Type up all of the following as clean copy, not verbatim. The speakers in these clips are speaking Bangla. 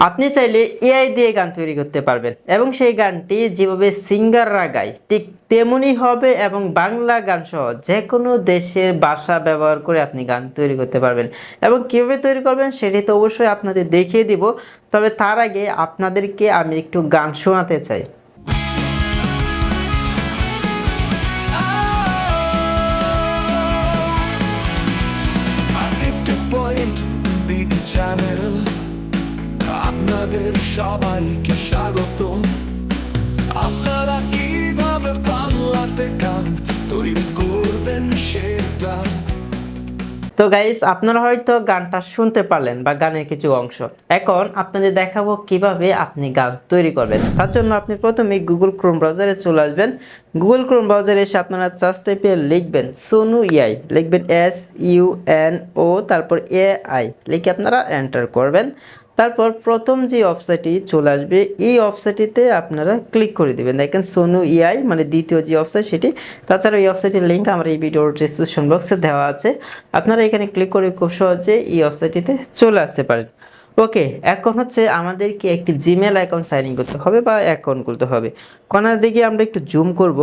আপনি চাইলে এআই দিয়ে গান তৈরি করতে পারবেন এবং সেই গানটি যেভাবে সিঙ্গাররা গায় ঠিক তেমনই হবে এবং বাংলা গান সহ যে কোনো দেশের ভাষা ব্যবহার করে আপনি গান তৈরি করতে পারবেন। এবং কীভাবে তৈরি করবেন সেটি তো অবশ্যই আপনাদের দেখিয়ে দিব, তবে তার আগে আপনাদেরকে আমি একটু গান শোনাতে চাই। আপনাদের সবাইকে স্বাগত। আপনারা কিভাবে বাংলাতে গান তৈরি করবেন সেটা। তো গাইস, আপনারা হয়তো গানটা শুনতে পারলেন বা গানের কিছু অংশ। এখন আপনাদের দেখাবো কিভাবে আপনি গান তৈরি করবেন। তার জন্য আপনি প্রথমে গুগল ক্রোম ব্রাউজারে চলে আসবেন। গুগল ক্রোম ব্রাউজারে এসে আপনারা সার্চ টাইপে লিখবেন সোনু এআই, লিখবেন SUNO তারপর AI লিখে আপনারা এন্টার করবেন। তারপর প্রথম যে ওয়েবসাইটটি চলে আসবে এই ওয়েবসাইটটিতে আপনারা ক্লিক করে দিবেন। দেখেন সোনু এআই মানে দ্বিতীয় যে ওয়েবসাইট সেটি। তাছাড়া এই ওয়েবসাইটের লিঙ্ক আমার এই ভিডিওর ডেসক্রিপশন বক্সে দেওয়া আছে, আপনারা এখানে ক্লিক করে খুব সহজে এই ওয়েবসাইটটিতে চলে আসতে পারেন। ওকে, এখন হচ্ছে আমাদেরকে একটি জিমেল অ্যাকাউন্ট সাইন ইন করতে হবে বা অ্যাকাউন্ট খুলতে হবে। কর্নার দিকে আমরা একটু জুম করব,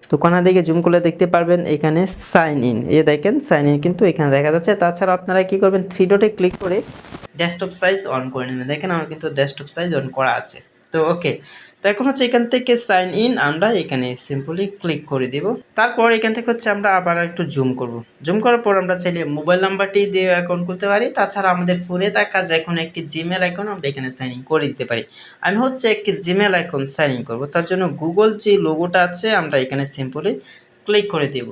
তো কর্নার দিকে জুম করলে দেখতে পারবেন এখানে সাইন ইন, এই দেখেন সাইন ইন কিন্তু এখানে দেখা যাচ্ছে। তাছাড়া আপনারা কি করবেন, থ্রি ডটে ক্লিক করে ডেস্কটপ সাইজ অন করে নেবেন। দেখেন আমার কিন্তু ডেস্কটপ সাইজ অন করা আছে। তো ওকে, তো এখন হচ্ছে এখান থেকে সাইন ইন আমরা এখানে সিম্পলি ক্লিক করে দিব। তারপর এখান থেকে হচ্ছে আমরা আবার একটু জুম করব। জুম করার পর আমরা চাইলে মোবাইল নাম্বারটি দিয়ে অ্যাকাউন্ট করতে পারি। তাছাড়া আমাদের ফোনে থাকা যে কোনো একটি জিমেল অ্যাকাউন্ট আমরা এখানে সাইন ইন করে দিতে পারি। আমি হচ্ছে একটি জিমেল অ্যাকাউন্ট সাইন ইন করবো, তার জন্য গুগল যে লোগোটা আছে আমরা এখানে সিম্পলি ক্লিক করে দেব।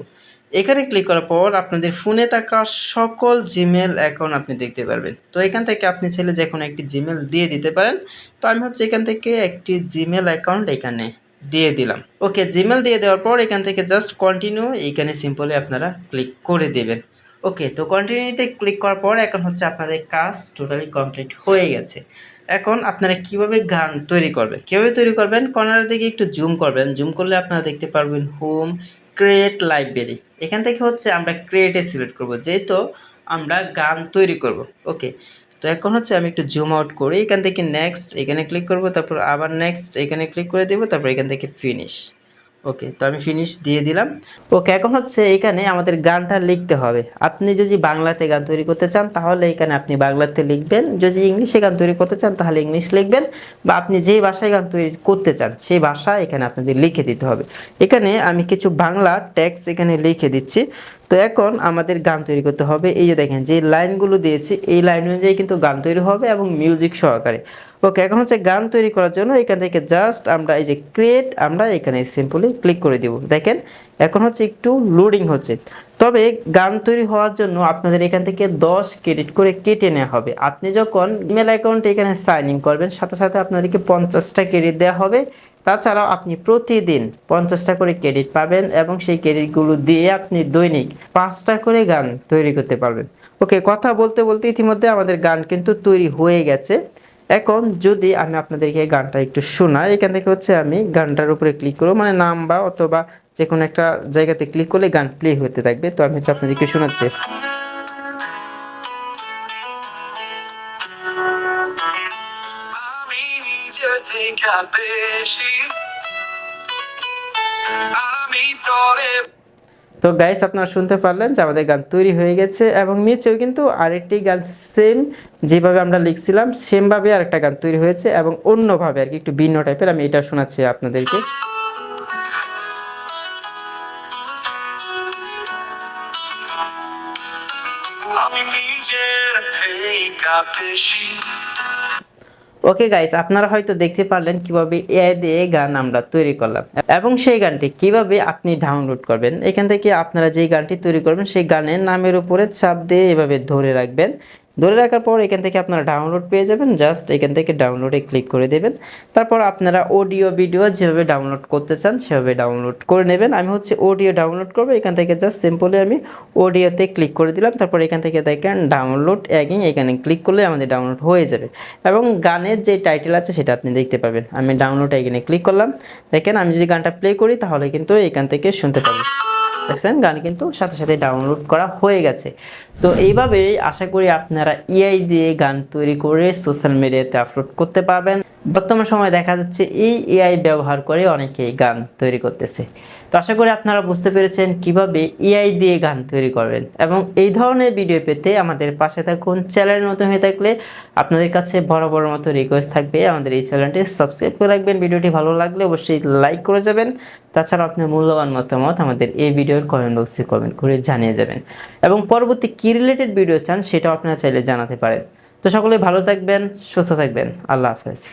এখানে ক্লিক করার পর আপনাদের ফোনে থাকা সকল জিমেল অ্যাকাউন্ট আপনি দেখতে পারবেন। তো এখান থেকে আপনি চাইলে যে কোনো একটি জিমেল দিয়ে দিতে পারেন। তো আমি হচ্ছে এখান থেকে একটি জিমেল অ্যাকাউন্ট এখানে দিয়ে দিলাম। ওকে, জিমেল দিয়ে দেওয়ার পর এখান থেকে জাস্ট কন্টিনিউ এইখানে সিম্পলি আপনারা ক্লিক করে দেবেন। ওকে, তো কন্টিনিউতে ক্লিক করার পর এখন হচ্ছে আপনাদের কাজ টোটালি কমপ্লিট হয়ে গেছে। এখন আপনারা কিভাবে গান তৈরি করবেন, কর্নারের দিকে একটু জুম করবেন। জুম করলে আপনারা দেখতে পারবেন হোম, ক্রিয়েট লাইব্রেরি। এখান থেকে হচ্ছে আমরা ক্রিয়েটে সিলেক্ট করব, যেহেতু আমরা গান তৈরি করব। ওকে, তো এখন হচ্ছে আমি একটু জুম আউট করি, এখান থেকে নেক্সট এখানে ক্লিক করব, তারপর আবার নেক্সট এখানে ক্লিক করে দেব, তারপর এখান থেকে ফিনিশ। ওকে, তো আমি ফিনিশ দিয়ে দিলাম। ওকে, এখন হচ্ছে এখানে আমাদের গানটা লিখতে হবে। আপনি যদি বাংলাতে গান তৈরি করতে চান তাহলে এখানে আপনি বাংলাতে লিখবেন, যদি ইংলিশে গান তৈরি করতে চান তাহলে ইংলিশ লিখবেন, বা আপনি যেই ভাষায় গান তৈরি করতে চান সেই ভাষা এখানে আপনাদের লিখে দিতে হবে। এখানে আমি কিছু বাংলা টেক্সট এখানে লিখে দিচ্ছি। তো এখন আমাদের গান তৈরি করতে হবে। এই যে দেখেন যে লাইনগুলো দিয়েছি এই লাইন অনুযায়ী কিন্তু গান তৈরি হবে এবং মিউজিক সহকারে। ওকে, এখন হচ্ছে গান তৈরি করার জন্য এখান থেকে জাস্ট আমরা এই যে ক্রিয়েট আমরা এখানে সিম্পলি ক্লিক করে দিব। দেখেন এখন হচ্ছে একটু লোডিং হচ্ছে, তবে গান তৈরি হওয়ার জন্য আপনাদের এখান থেকে 10 ক্রেডিট করে কেটে নেওয়া হবে। আপনি যখন ইমেল অ্যাকাউন্টে এখানে সাইন ইন করবেন সাথে সাথে আপনাদেরকে 50টা ক্রেডিট দেওয়া হবে। তাছাড়াও আপনি প্রতিদিন 50টা করে ক্রেডিট পাবেন এবং সেই ক্রেডিটগুলো দিয়ে আপনি দৈনিক 5টা করে গান তৈরি করতে পারবেন। ওকে, কথা বলতে বলতে ইতিমধ্যে আমাদের গান কিন্তু তৈরি হয়ে গেছে। এখন যদি আমি আপনাদেরকে গানটা একটু শোনাই, এখান থেকে হচ্ছে আমি গানটার উপরে ক্লিক করব, মানে নাম বা অথবা যে কোনো একটা জায়গাতে ক্লিক করলে গান প্লে হতে থাকবে। তো আমি হচ্ছে আপনাদেরকে শোনাচ্ছি। তো গাইস, আপনারা শুনতে পারলেন যে আমাদের গান তৈরি হয়ে গেছে এবং নিচেও কিন্তু আরেকটি গান সেম যেভাবে আমরা লিখছিলাম সেমভাবে আরেকটা গান তৈরি হয়েছে এবং অন্যভাবে আর কি একটু ভিন্ন টাইপের। আমি এটা শোনাচ্ছি আপনাদেরকে। ওকে গাইস, আপনারা হয়তো দেখতে পারলেন কিভাবে এআই দিয়ে গান আমরা তৈরি করলাম এবং সেই গানটি কিভাবে আপনি ডাউনলোড করবেন। এখান থেকে আপনারা যেই গানটি তৈরি করবেন সেই গানের নামের উপরে চাপ দিয়ে এভাবে ধরে রাখবেন। ধরে রাখার পর এখান থেকে আপনারা ডাউনলোড পেয়ে যাবেন। জাস্ট এখান থেকে ডাউনলোডে ক্লিক করে দেবেন। তারপর আপনারা অডিও ভিডিও যেভাবে ডাউনলোড করতে চান সেভাবে ডাউনলোড করে নেবেন। আমি হচ্ছে অডিও ডাউনলোড করব, এখান থেকে জাস্ট সিম্পলি আমি অডিওতে ক্লিক করে দিলাম। তারপর এখান থেকে দেখেন ডাউনলোড অ্যাগেইন, এখানে ক্লিক করলে আমাদের ডাউনলোড হয়ে যাবে এবং গানের যে টাইটেল আছে সেটা আপনি দেখতে পাবেন। আমি ডাউনলোড এখানে ক্লিক করলাম। দেখেন আমি যদি গানটা প্লে করি তাহলে কিন্তু এখান থেকে শুনতে পাবেন। দেখছেন গান কিন্তু সাথে সাথে ডাউনলোড করা হয়ে গেছে। তো এইভাবে আশা করি আপনারা এআই দিয়ে গান তৈরি করে সোশ্যাল মিডিয়াতে আপলোড করতে পারবেন। বর্তমান সময়ে দেখা যাচ্ছে এই এআই ব্যবহার করে অনেকেই গান তৈরি করতেছে। তো আশা করি আপনারা বুঝতে পেরেছেন কিভাবে এআই দিয়ে গান তৈরি করবেন, এবং এই ধরনের ভিডিও পেতে আমাদের পাশে থাকুন। চ্যানেল নতুন হয়ে থাকলে আপনাদের কাছে বরাবর মতো রিকোয়েস্ট থাকবে আমাদের এই চ্যানেলটি সাবস্ক্রাইব করে রাখবেন। ভিডিওটি ভালো লাগলে অবশ্যই লাইক করে যাবেন। তাছাড়া আপনার মূল্যবান মতামত আমাদের এই ভিডিওর কমেন্ট বক্সে কমেন্ট করে জানিয়ে যাবেন, এবং পরবর্তী কি রিলেটেড ভিডিও চান সেটাও আপনারা চাইলে জানাতে পারেন। তো সকলে ভালো থাকবেন, সুস্থ থাকবেন। আল্লাহ হাফেজ।